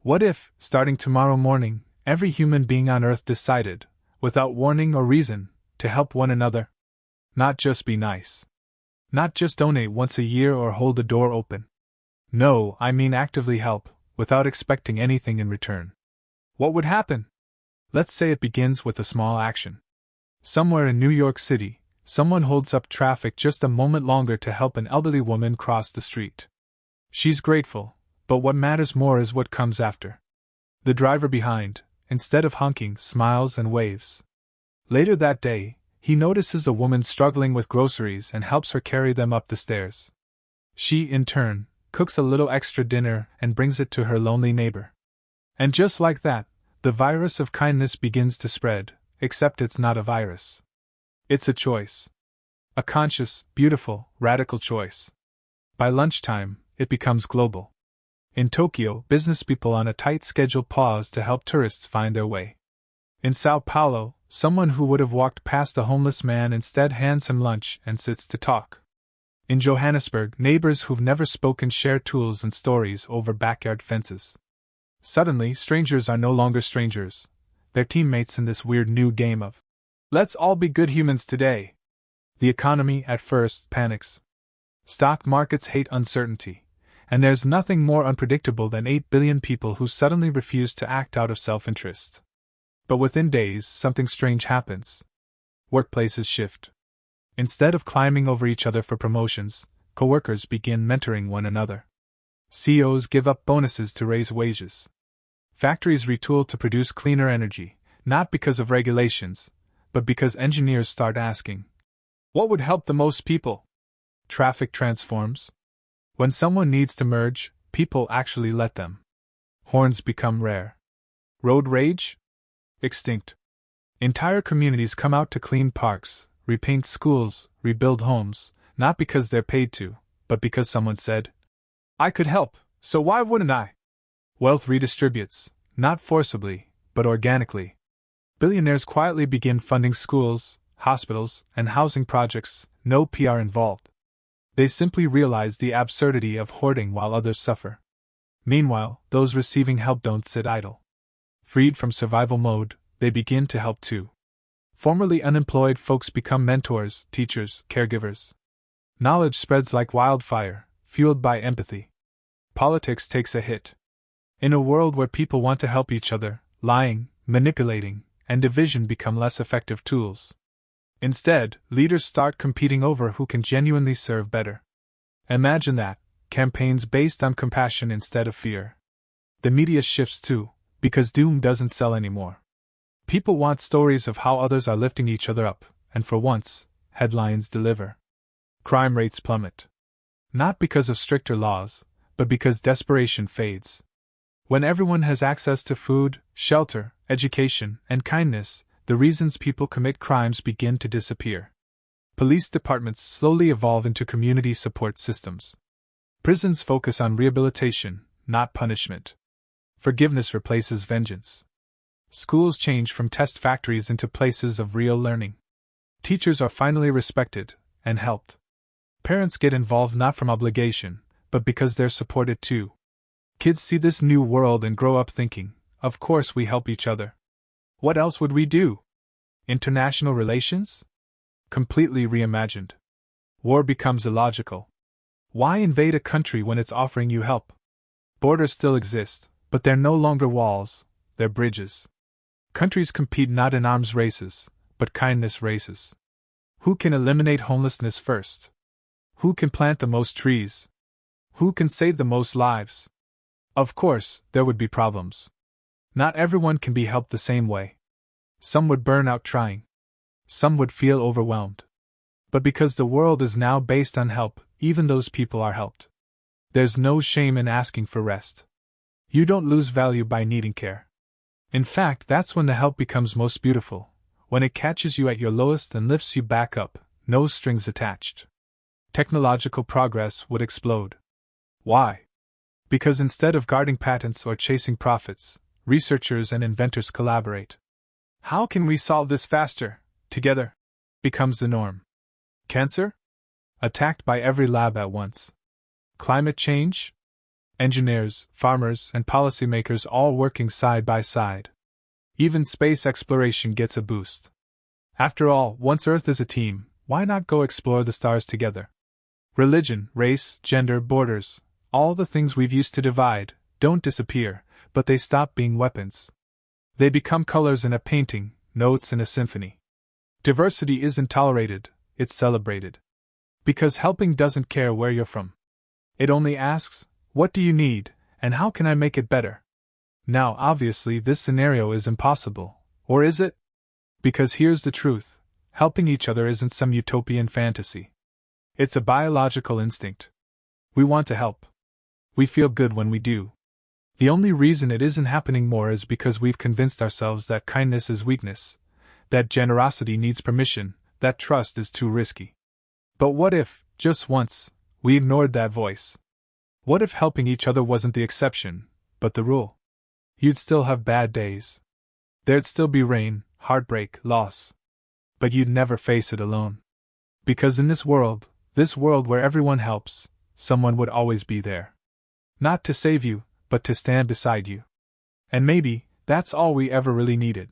What if, starting tomorrow morning, every human being on Earth decided, without warning or reason, to help one another? Not just be nice. Not just donate once a year or hold the door open. No, I mean actively help, without expecting anything in return. What would happen? Let's say it begins with a small action. Somewhere in New York City, someone holds up traffic just a moment longer to help an elderly woman cross the street. She's grateful, but what matters more is what comes after. The driver behind, instead of honking, smiles and waves. Later that day, he notices a woman struggling with groceries and helps her carry them up the stairs. She, in turn, cooks a little extra dinner and brings it to her lonely neighbor. And just like that, the virus of kindness begins to spread, except it's not a virus. It's a choice. A conscious, beautiful, radical choice. By lunchtime, it becomes global. In Tokyo, business people on a tight schedule pause to help tourists find their way. In Sao Paulo, someone who would have walked past a homeless man instead hands him lunch and sits to talk. In Johannesburg, neighbors who've never spoken share tools and stories over backyard fences. Suddenly, strangers are no longer strangers. They're teammates in this weird new game of, let's all be good humans today. The economy, at first, panics. Stock markets hate uncertainty. And there's nothing more unpredictable than 8 billion people who suddenly refuse to act out of self-interest. But within days, something strange happens. Workplaces shift. Instead of climbing over each other for promotions, coworkers begin mentoring one another. CEOs give up bonuses to raise wages. Factories retool to produce cleaner energy, not because of regulations, but because engineers start asking, what would help the most people? Traffic transforms. When someone needs to merge, people actually let them. Horns become rare. Road rage? Extinct. Entire communities come out to clean parks, repaint schools, rebuild homes, not because they're paid to, but because someone said, I could help, so why wouldn't I? Wealth redistributes, not forcibly, but organically. Billionaires quietly begin funding schools, hospitals, and housing projects, no PR involved. They simply realize the absurdity of hoarding while others suffer. Meanwhile, those receiving help don't sit idle. Freed from survival mode, they begin to help too. Formerly unemployed folks become mentors, teachers, caregivers. Knowledge spreads like wildfire, fueled by empathy. Politics takes a hit. In a world where people want to help each other, lying, manipulating, and division become less effective tools. Instead, leaders start competing over who can genuinely serve better. Imagine that, campaigns based on compassion instead of fear. The media shifts too, because doom doesn't sell anymore. People want stories of how others are lifting each other up, and for once, headlines deliver. Crime rates plummet. Not because of stricter laws, but because desperation fades. When everyone has access to food, shelter, education, and kindness, the reasons people commit crimes begin to disappear. Police departments slowly evolve into community support systems. Prisons focus on rehabilitation, not punishment. Forgiveness replaces vengeance. Schools change from test factories into places of real learning. Teachers are finally respected and helped. Parents get involved not from obligation, but because they're supported too. Kids see this new world and grow up thinking, of course we help each other. What else would we do? International relations? Completely reimagined. War becomes illogical. Why invade a country when it's offering you help? Borders still exist, but they're no longer walls, they're bridges. Countries compete not in arms races, but kindness races. Who can eliminate homelessness first? Who can plant the most trees? Who can save the most lives? Of course, there would be problems. Not everyone can be helped the same way. Some would burn out trying. Some would feel overwhelmed. But because the world is now based on help, even those people are helped. There's no shame in asking for rest. You don't lose value by needing care. In fact, that's when the help becomes most beautiful, when it catches you at your lowest and lifts you back up, no strings attached. Technological progress would explode. Why? Because instead of guarding patents or chasing profits, researchers and inventors collaborate. How can we solve this faster, together? Becomes the norm. Cancer? Attacked by every lab at once. Climate change? Engineers, farmers, and policymakers all working side by side. Even space exploration gets a boost. After all, once Earth is a team, why not go explore the stars together? Religion, race, gender, borders, all the things we've used to divide, don't disappear, but they stop being weapons. They become colors in a painting, notes in a symphony. Diversity isn't tolerated, it's celebrated. Because helping doesn't care where you're from. It only asks, what do you need, and how can I make it better? Now, obviously, this scenario is impossible, or is it? Because here's the truth, helping each other isn't some utopian fantasy. It's a biological instinct. We want to help. We feel good when we do. The only reason it isn't happening more is because we've convinced ourselves that kindness is weakness, that generosity needs permission, that trust is too risky. But what if, just once, we ignored that voice? What if helping each other wasn't the exception, but the rule? You'd still have bad days. There'd still be rain, heartbreak, loss. But you'd never face it alone. Because in this world where everyone helps, someone would always be there. Not to save you, but to stand beside you. And maybe, that's all we ever really needed.